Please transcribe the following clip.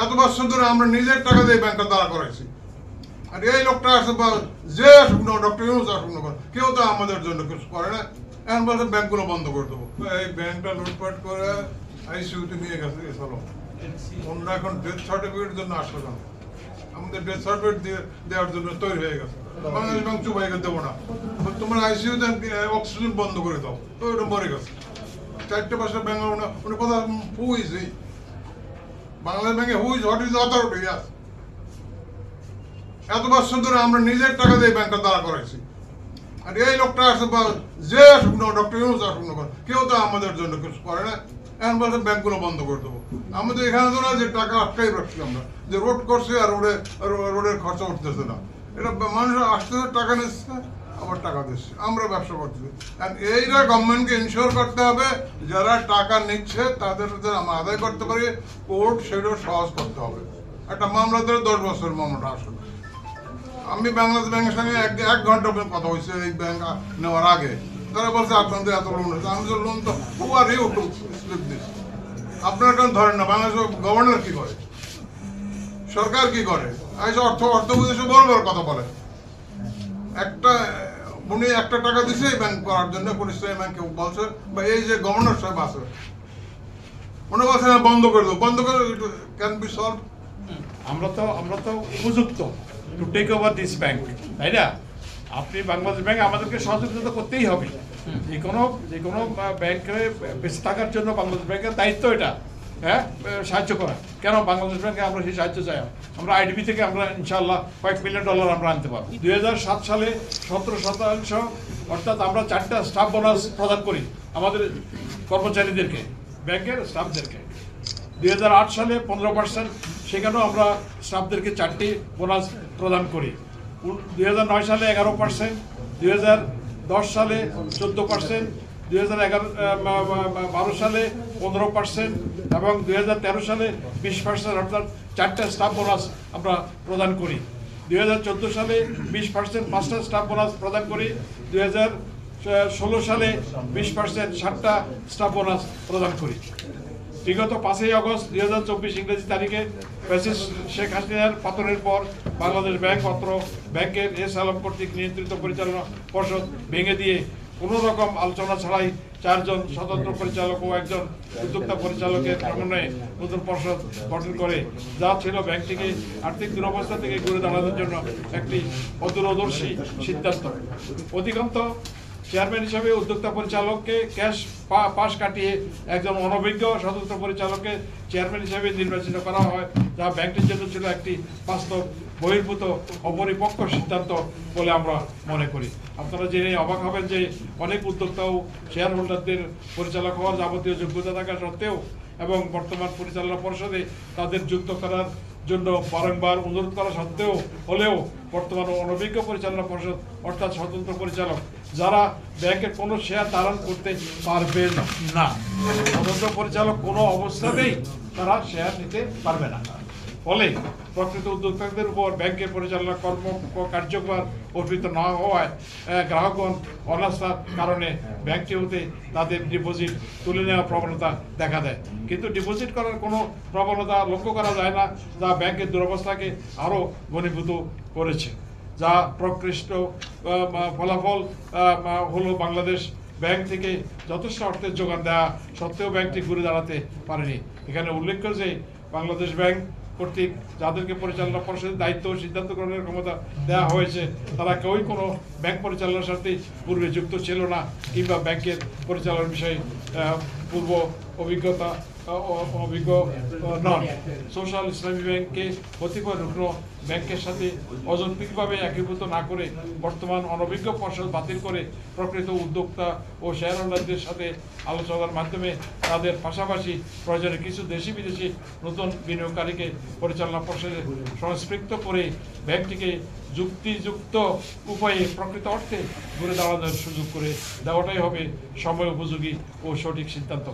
এত বছর ধরে আমরা নিজের টাকা দিয়ে ব্যাংকটা দাঁড়া করাইছি। আর এই লোকটা আসে বা যে আসুক না, ডক্টর ইউনুস আসুক না, কেউ তো আমাদের জন্য কিছু করে না। এখন বলছে ব্যাংকগুলো বন্ধ করে দেবো। এই ব্যাংকটা লুটপাট করে আইসিইউতে নিয়ে গেছে চলো। ওনারা এখন ডেথ সার্টিফিকেটের জন্য আসলো কেন? আমাদের ডেথ সার্টিফিকেট দেওয়ার জন্য তৈরি হয়ে গেছে। বাংলাদেশ ব্যাংক চুপাইকে দেবো না, তোমার আইসিইউতে অক্সিজেন বন্ধ করে দাও, তো ওটা মরে গেছে। 4টে 5টা ব্যাংক উনি কথা হু ইজ এই বাংলাদেশ ব্যাংকে who is what is authority. Yes, এত বছর ধরে আমরা নিজের টাকা দিয়ে ব্যাংকটা দাঁড়া করাইছি। আর এই লোকটা আসে বা যে আসুক না, ডক্টর ইউনুস আসুক না, কেউ তো আমাদের জন্য কিছু করে না। এখন বলছে ব্যাংকগুলো বন্ধ করে দেবো। আমাদের এখানে তো না যে টাকা আটকাই রাখছি আমরা, যে রোড করছি আর রোডের খরচা উঠতেছে না। এটা মানুষ আসতেছে, টাকা নিচ্ছে, আবার টাকা দিচ্ছে, আমরা ব্যবসা করতেছি। আর এইটা গভর্নমেন্টকে ইনশিওর করতে হবে, যারা টাকা নিচ্ছে তাদের আমরা আদায় করতে পারি, কোর্ট সেটাও সহজ করতে হবে। একটা মামলা ধরে 10 বছরের মামলাটা আসলে। আমি বাংলাদেশ ব্যাংকের সঙ্গে 1 ঘন্টা কথা হয়েছে এই ব্যাংক নেওয়ার আগে। তারা বলছে আপনাদের এত লোন হয়েছে। আমি তো লোন তো আর স্লিপ দিচ্ছি, আপনারা কেন ধরেন না? বাংলাদেশ গভর্নর কি করে, সরকার কি করে? অর্থ বিদেশে বড় বড় কথা বলে। উনি একটা টাকা দিছে এই ব্যাংক করার জন্য, ইসলামী ব্যাংকে বলছে, বা এই যে গভর্নর সাহেব আছে উনি বলছে বন্ধ করে দেবো, বন্ধ করে ক্যান বি সলভ। আমরা তো উপযুক্ত to take over this bank, তাই না? আপনি বাংলাদেশ ব্যাংক আমাদেরকে সহযোগিতা করতেই হবে। যে কোনো ব্যাংকে বেঁচে থাকার জন্য বাংলাদেশ ব্যাংকের দায়িত্ব এটা, হ্যাঁ, সাহায্য করা। কেন বাংলাদেশ ব্যাংকে আমরা সেই সাহায্য চাই? আমরা আইডিবি থেকে আমরা ইনশাআল্লাহ কয়েক $1 মিলিয়ন আমরা আনতে পারবো। 2007 সালে 17%, অর্থাৎ আমরা 4টা স্টাফ বোনাস প্রদান করি আমাদের কর্মচারীদেরকে, ব্যাংকের স্টাফদেরকে। 2008 সালে 15%, সেখানেও আমরা স্টাফদেরকে 4টি বোনাস প্রদান করি। 2009 সালে 11%, 2010 সালে 14%, 2012 সালে 15% এবং 2013 সালে 20%, অর্থাৎ 4টা স্টাফ বোনাস আমরা প্রদান করি। 2014 সালে 20%, 5টা স্টাফ বোনাস প্রদান করি। 2016 সালে 20%, 7টা স্টাফ বোনাস প্রদান করি। বিগত 5ই আগস্ট 2024 ইংরেজি তারিখে ফ্যাসিস্ট শেখ হাসিনার পতনের পর বাংলাদেশ ব্যাংক অত্র ব্যাংকের এস আলম কর্তৃক নিয়ন্ত্রিত পরিচালনা পর্ষদ ভেঙে দিয়ে কোনো রকম আলোচনা ছাড়াই 4 জন স্বতন্ত্র পরিচালক ও 1 জন উদ্যোক্তা পরিচালকের সমন্বয়ে নতুন পর্ষদ গঠন করে, যা ছিল ব্যাংকটিকে আর্থিক দুরবস্থা থেকে ঘুরে দাঁড়ানোর জন্য একটি অদূরদর্শী সিদ্ধান্ত। অধিকন্ত চেয়ারম্যান হিসাবে উদ্যোক্তা পরিচালককে ক্যাশ পাশ কাটিয়ে একজন অনভিজ্ঞ স্বতন্ত্র পরিচালককে চেয়ারম্যান হিসাবে নির্বাচিত করা হয়, যা ব্যাংকটির জন্য ছিল একটি বাস্তব বহির্ভূত অপরিপক্ক সিদ্ধান্ত বলে আমরা মনে করি। আপনারা জেনে অবাক হবেন যে অনেক উদ্যোক্তা ও শেয়ার হোল্ডারদের পরিচালক হওয়ার যাবতীয় যোগ্যতা থাকা সত্ত্বেও এবং বর্তমান পরিচালনা পর্ষদে তাদের যুক্ত করার জন্য বারংবার অনুরোধ করা সত্ত্বেও হলেও বর্তমান অনভিজ্ঞ পরিচালনা পর্ষদ অর্থাৎ স্বতন্ত্র পরিচালক যারা ব্যাংকের কোনো শেয়ার ধারণ করতে পারবেন না, স্বতন্ত্র পরিচালক কোনো অবস্থাতেই তারা শেয়ার নিতে পারবে না। ফলে প্রকৃত উদ্যোক্তাদের উপর ব্যাংকের পরিচালনা কার্যকর অর্পিত না হওয়ায় গ্রাহকগণ অনাস্থার কারণে ব্যাংকটি হতে তাদের ডিপোজিট তুলে নেওয়ার প্রবণতা দেখা দেয়। কিন্তু ডিপোজিট করার কোনো প্রবণতা লক্ষ্য করা যায় না, যা ব্যাংকের দুরবস্থাকে আরও ঘনীভূত করেছে। যা প্রকৃষ্ট ফলাফল হলো বাংলাদেশ ব্যাংক থেকে যথেষ্ট অর্থের যোগান দেওয়া সত্ত্বেও ব্যাংকটি ঘুরে দাঁড়াতে পারেনি। এখানে উল্লেখ্য যে বাংলাদেশ ব্যাংক কর্তৃক যাদেরকে পরিচালনা পর্ষদের দায়িত্ব ও সিদ্ধান্ত গ্রহণের ক্ষমতা দেওয়া হয়েছে তারা কেউই কোনো ব্যাংক পরিচালনার সাথে পূর্বে যুক্ত ছিল না কিংবা ব্যাংকের পরিচালনার বিষয়ে পূর্ব অভিজ্ঞ নন। সোশ্যাল ইসলামী ব্যাংককে কতিপয় রুগ্ন ব্যাংকের সাথে অযৌক্তিকভাবে একীভূত না করে বর্তমান অনভিজ্ঞ পর্ষদ বাতিল করে প্রকৃত উদ্যোক্তা ও শেয়ার হোল্ডারদের সাথে আলোচনার মাধ্যমে তাদের পাশাপাশি প্রয়োজনে কিছু দেশি বিদেশি নতুন বিনিয়োগকারীকে পরিচালনা পর্ষদে সংস্পৃক্ত করে ব্যাংকটিকে যুক্তিযুক্ত উপায়ে প্রকৃত অর্থে ঘুরে দাঁড়ানোর সুযোগ করে দেওয়াটাই হবে সময় উপযোগী ও সঠিক সিদ্ধান্ত।